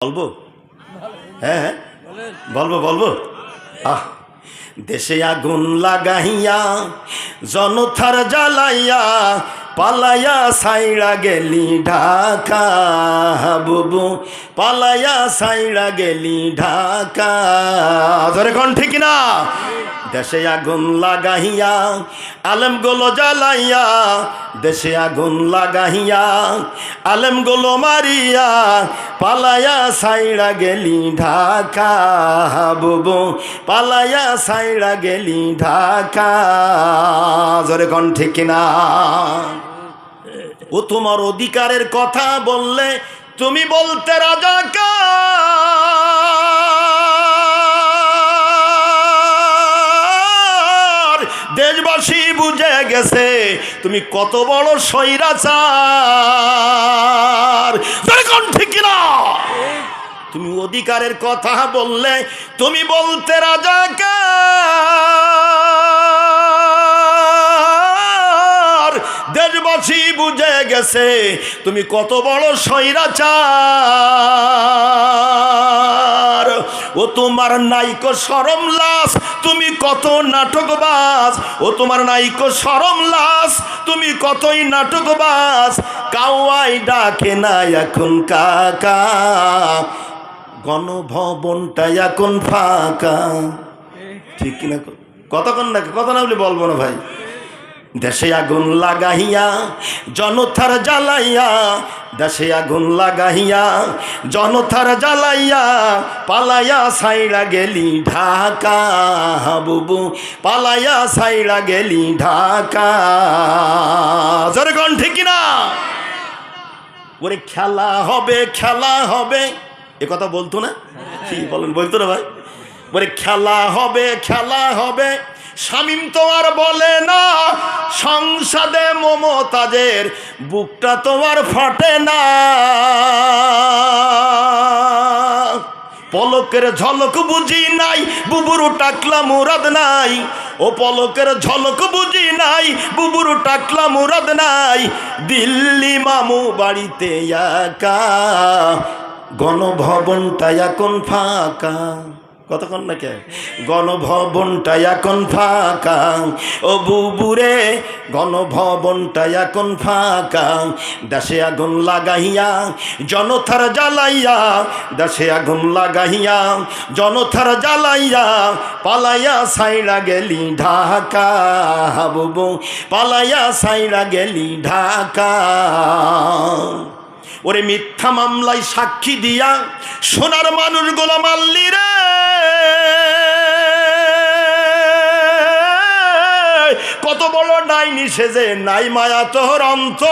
বলবো হ্যাঁ হ্যাঁ বলবো দেশে আগুন লাগাইয়া জনতার জ্বালাইয়া পালাইয়া সাইরা গেলি ঢাকা বুবু পালাইয়া সাইরা গেলি ঢাকা ধরে কোন ঠিক না দেশে আগুন লাগাইয়া আলেম গুলো জ্বালাইয়া দেশে আগুন লাগাইয়া আলেম গুলো মারিয়া পালাইয়া সাইরা গেলি ঢাকা বুবু পালাইয়া সাইরা গেলি ঢাকা জোরে কোন ঠিক না ও তোমার অধিকারের কথা বললে তুমি বলতে রাজাকার দেশবাসী বুঝে গেছে তুমি কত বড় স্বৈরাচার কোন ঠিক না তুমি অধিকারের কথা বললে তুমি বলতে রাজাকার দেশবাসী বুঝে গেছে তুমি কত বড় স্বৈরাচার ও তোমার নাইকো শরম লাজ তুমি কত নাটকবাজ ও তোমার নাইকো শরম লাজ তুমি কতই নাটকবাজ কাউয়াই ডাকে না এখন কাকা গণভবনটা এখন ফাঁকা ঠিক কিনা কতক্ষণ না কত না বলে বলবো না ভাই দেশে আগুন লাগাইয়া জনতার জ্বালাইয়া দেশে আগুন লাগাইয়া জনতার জ্বালাইয়া পালাইয়া সাইরা গেলি ঢাকা বুবু পালাইয়া সাইরা গেলি ঢাকা জোরে কোন ঠিক না ওরে খেলা হবে এ কথা বলতো না কি বলেন বলতো না ভাই ওরে খেলা হবে শামীম তো আর বলে না সংসদে মমতাজের বুকটা তোমার ফাটে না পলকের ঝলক বুঝি নাই বুবুরু টাকলা মুরাদ নাই ও পলকের ঝলক বুঝি নাই বুবুরু টাকলা মুরাদ নাই দিল্লি মামু বাড়িতে একা গণভবনটা এখন ফাঁকা কতক্ষণ না কে গণভবনটা এখন ফাঁকা ও বুবুরে গণভবনটা এখন ফাঁকা দেশে আগুন লাগাইয়া জনতার জ্বালাইয়া দেশে আগুন লাগাইয়া জনতার জ্বালাইয়া পালাইয়া সাইরা গেলি ঢাকা বুবু পালাইয়া সাইরা গেলি ঢাকা ওরে মিথ্যা মামলায় সাক্ষী দিয়া সোনার মানুষগুলো মারলি রে কত বড় ডাইনি সেজে নাই মায়া তোর অন্ত